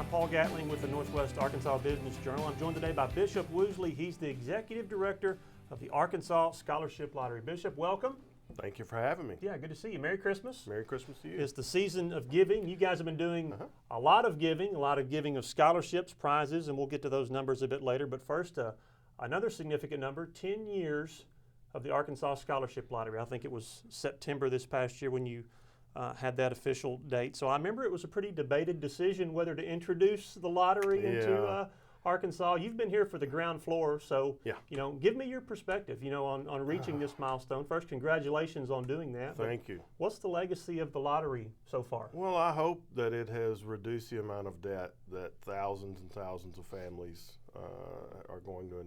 Paul Gatling with the Northwest Arkansas Business Journal. I'm joined today by Bishop Woosley. He's the Executive Director of the Arkansas Scholarship Lottery. Bishop, welcome. Thank you for having me. Yeah, good to see you. Merry Christmas. Merry Christmas to you. It's the season of giving. You guys have been doing a lot of giving of scholarships, prizes, and we'll get to those numbers a bit later. But first, another significant number, 10 years of the Arkansas Scholarship Lottery. I think it was September this past year when you had that official date. So I remember it was a pretty debated decision whether to introduce the lottery into Arkansas. You've been here for the ground floor, so give me your perspective, on reaching this milestone. First, congratulations on doing that. Thank you. What's the legacy of the lottery so far? Well, I hope that it has reduced the amount of debt that thousands and thousands of families are going to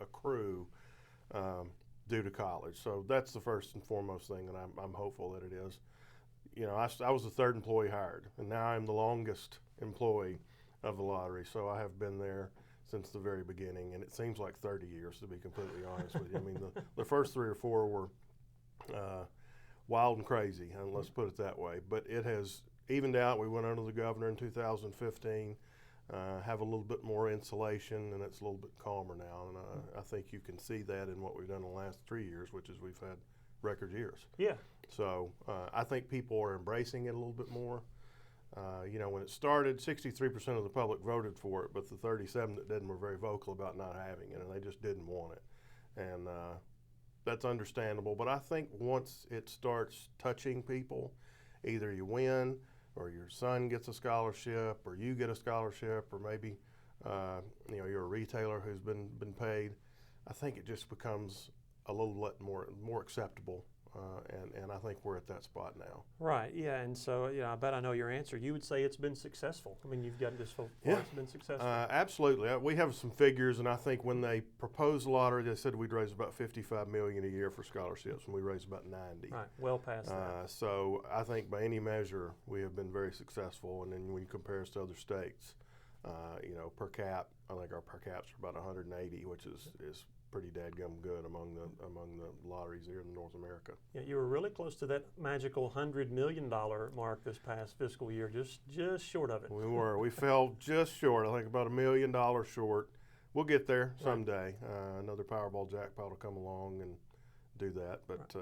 accrue due to college. So that's the first and foremost thing, and I'm hopeful that it is. I was the third employee hired, and now I'm the longest employee of the lottery. So I have been there since the very beginning, and it seems like 30 years, to be completely honest with you. I mean, the first 3 or 4 were wild and crazy, and let's put it that way. But it has evened out. We went under the governor in 2015, have a little bit more insulation, and it's a little bit calmer now. And I think you can see that in what we've done in the last 3 years, which is we've had record years. Yeah. So I think people are embracing it a little bit more. When it started, 63% of the public voted for it, but the 37 that didn't were very vocal about not having it, and they just didn't want it. And that's understandable. But I think once it starts touching people, either you win or your son gets a scholarship or you get a scholarship or maybe you're a retailer who's been paid, I think it just becomes a little bit more acceptable. And I think we're at that spot now. Right, yeah, and so I bet I know your answer. You would say it's been successful. I mean, you've gotten this far, it's been successful. Absolutely. We have some figures, and I think when they proposed the lottery, they said we'd raise about $55 million a year for scholarships, and we raised about 90. Right, well past that. So I think by any measure, we have been very successful, and then when you compare us to other states, per cap, I think our per caps are about 180, which is pretty dadgum good among the lotteries here in North America. Yeah, you were really close to that magical $100 million mark this past fiscal year, just short of it. We were. We fell just short. I think about $1 million short. We'll get there someday. Another Powerball jackpot will come along and do that, but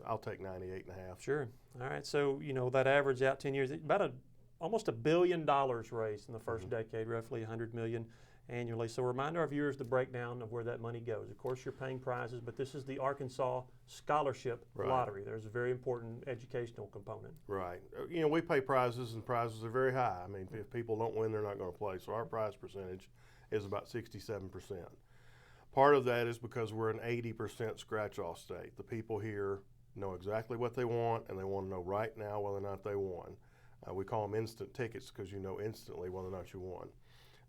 I'll take 98 and a half. Sure. All right. So that average out 10 years, about almost $1 billion raised in the first decade, roughly $100 million annually. So remind our viewers the breakdown of where that money goes. Of course, you're paying prizes, but this is the Arkansas Scholarship Lottery. There's a very important educational component. Right. We pay prizes, and prizes are very high. I mean, if people don't win, they're not going to play. So our prize percentage is about 67%. Part of that is because we're an 80% scratch-off state. The people here know exactly what they want, and they want to know right now whether or not they won. We call them instant tickets because you know instantly whether or not you won.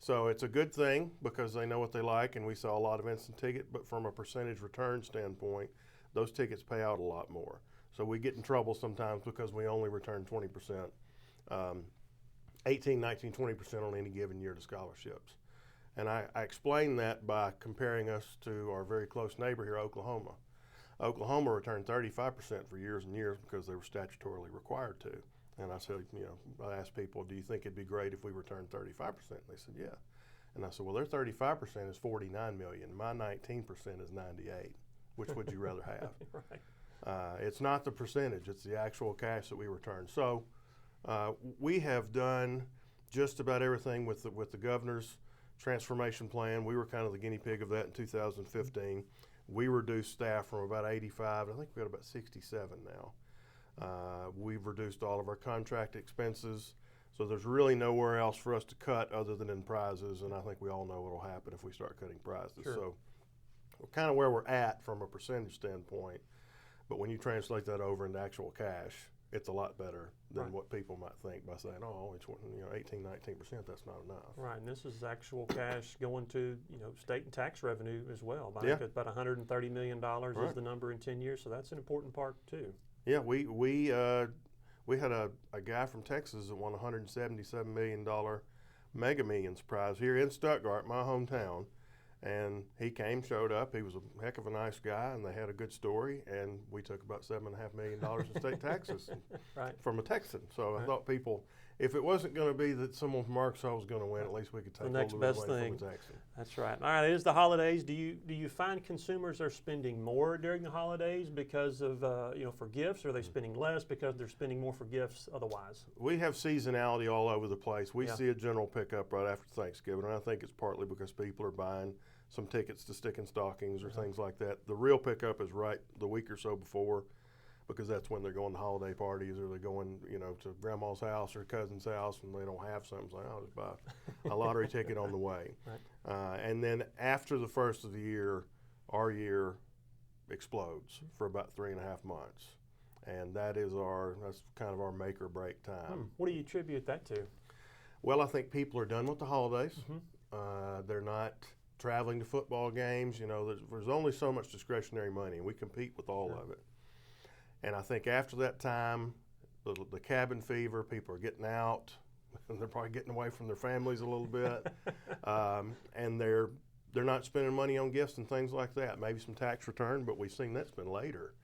So it's a good thing because they know what they like, and we sell a lot of instant ticket, but from a percentage return standpoint, those tickets pay out a lot more. So we get in trouble sometimes because we only return 20%, 18, 19, 20% on any given year to scholarships. And I explain that by comparing us to our very close neighbor here, Oklahoma. Oklahoma returned 35% for years and years because they were statutorily required to. And I said, I asked people, do you think it'd be great if we returned 35%? And they said, yeah. And I said, well, their 35% is $49 million. My 19% is 98. Which would you rather have? Right. It's not the percentage, it's the actual cash that we return. So we have done just about everything with the governor's transformation plan. We were kind of the guinea pig of that in 2015. We reduced staff from about 85, I think we've got about 67 now. We've reduced all of our contract expenses, so there's really nowhere else for us to cut other than in prizes, and I think we all know what will happen if we start cutting prizes. Sure. So kind of where we're at from a percentage standpoint, but when you translate that over into actual cash, it's a lot better than what people might think by saying, oh, it's 18, 19%, that's not enough. Right, and this is actual cash going to state and tax revenue as well. I think about $130 million is the number in 10 years, so that's an important part too. Yeah, we had a guy from Texas that won a $177 million Mega Millions prize here in Stuttgart, my hometown. And he showed up. He was a heck of a nice guy, and they had a good story. And we took about $7.5 million in state taxes from a Texan. So I thought people if it wasn't going to be that someone from Arkansas was going to win, at least we could take The next a little best bit away thing. from the Texan. That's right. All right, it is the holidays. Do you find consumers are spending more during the holidays because of for gifts, or are they spending less because they're spending more for gifts otherwise? We have seasonality all over the place. We Yeah. see a general pickup right after Thanksgiving, and I think it's partly because people are buying some tickets to stick in stockings or things like that. The real pickup is right the week or so before, because that's when they're going to holiday parties, or they're going, to grandma's house or cousin's house, and they don't have something. So I'll just buy a lottery ticket on the way. Right. And then after the first of the year, our year explodes for about 3.5 months, and that's kind of our make or break time. What do you attribute that to? Well, I think people are done with the holidays. Mm-hmm. They're not traveling to football games. There's only so much discretionary money, and we compete with all of it. And I think after that time, the cabin fever, people are getting out, and they're probably getting away from their families a little bit, and they're not spending money on gifts and things like that. Maybe some tax return, but we've seen that's been later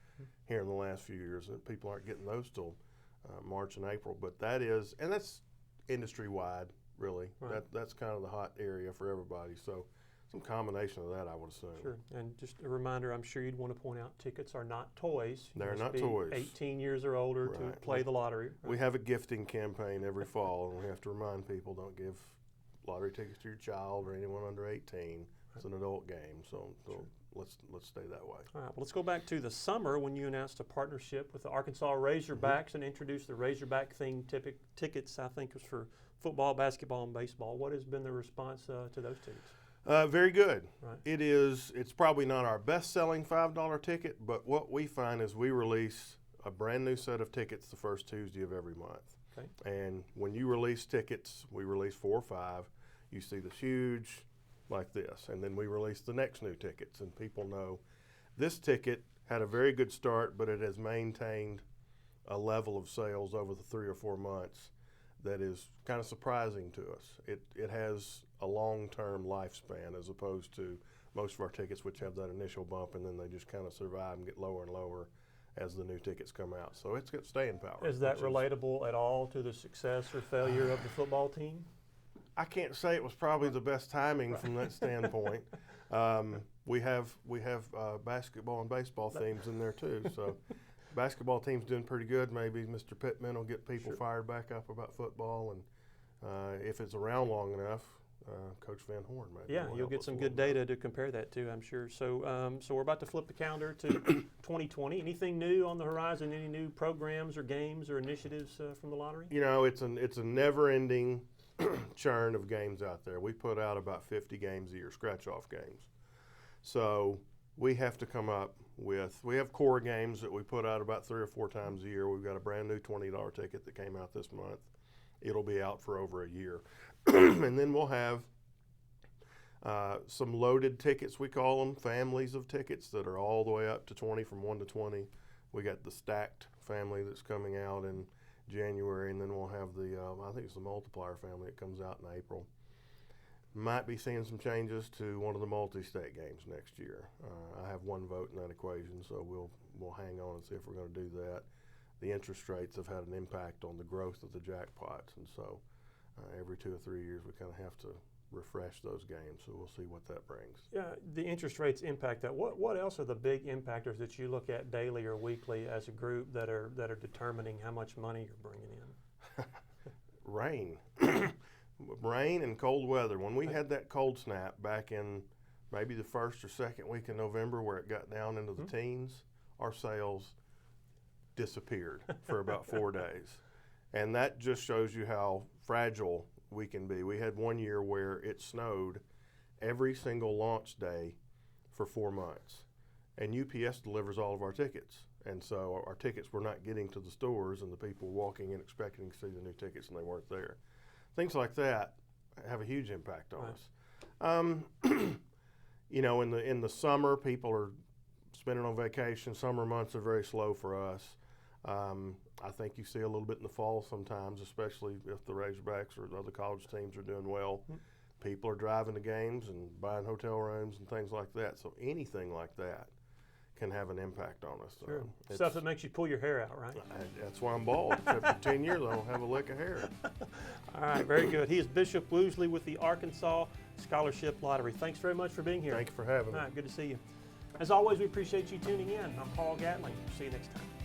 here in the last few years, and people aren't getting those till March and April. But that's industry-wide, really. Right. That's kind of the hot area for everybody. So some combination of that, I would assume. Sure. And just a reminder, I'm sure you'd want to point out, tickets are not toys. You They're must not be toys. 18 years or older to Right. play the lottery. Right? We have a gifting campaign every fall, and we have to remind people, don't give lottery tickets to your child or anyone under 18. It's an adult game, so let's stay that way. All right, well, let's go back to the summer when you announced a partnership with the Arkansas Razorbacks and introduced the Razorback-themed tickets. I think it was for football, basketball, and baseball. What has been the response to those tickets? Very good. Right. It's probably not our best-selling $5 ticket, but what we find is we release a brand new set of tickets the first Tuesday of every month. Okay. And when you release tickets, we release 4 or 5. You see this huge like this, and then we release the next new tickets, and people know this ticket had a very good start, but it has maintained a level of sales over the 3 or 4 months that is kind of surprising to us. It has a long-term lifespan, as opposed to most of our tickets, which have that initial bump and then they just kind of survive and get lower and lower as the new tickets come out. So it's got staying power. Is that relatable at all to the success or failure of the football team? I can't say it was probably the best timing from that standpoint. We have basketball and baseball themes in there too. So basketball team's doing pretty good. Maybe Mr. Pittman will get people fired back up about football, and if it's around long enough, Coach Van Horn maybe. Yeah, you'll get some good data to compare that to, I'm sure. So, so we're about to flip the calendar to 2020. Anything new on the horizon? Any new programs or games or initiatives from the lottery? It's a never-ending churn of games out there. We put out about 50 games a year, scratch-off games. So we have to come up with, we have core games that we put out about 3 or 4 times a year. We've got a brand new $20 ticket that came out this month. It'll be out for over a year. And then we'll have some loaded tickets, we call them, families of tickets that are all the way up to 20, from 1 to 20. We got the stacked family that's coming out in January, and then we'll have the, I think it's the multiplier family that comes out in April. Might be seeing some changes to one of the multi-state games next year. I have one vote in that equation, so we'll hang on and see if we're going to do that. The interest rates have had an impact on the growth of the jackpots, and so every 2 or 3 years we kind of have to refresh those games, so we'll see what that brings. Yeah, the interest rates impact that. What else are the big impactors that you look at daily or weekly as a group that are determining how much money you're bringing in? Rain. Rain and cold weather. When we had that cold snap back in maybe the first or second week in November, where it got down into the teens, our sales disappeared for about 4 days. And that just shows you how fragile we can be. We had one year where it snowed every single launch day for 4 months. And UPS delivers all of our tickets. And so our tickets were not getting to the stores, and the people were walking in expecting to see the new tickets, and they weren't there. Things like that have a huge impact on us. In the summer, people are spending on vacation. Summer months are very slow for us. I think you see a little bit in the fall sometimes, especially if the Razorbacks or the other college teams are doing well. People are driving to games and buying hotel rooms and things like that. So anything like that can have an impact on us. Sure. Stuff that makes you pull your hair out, right? That's why I'm bald. After 10 years, I don't have a lick of hair. All right, very good. He is Bishop Woosley with the Arkansas Scholarship Lottery. Thanks very much for being here. Thank you for having me. All right, good to see you. As always, we appreciate you tuning in. I'm Paul Gatling. See you next time.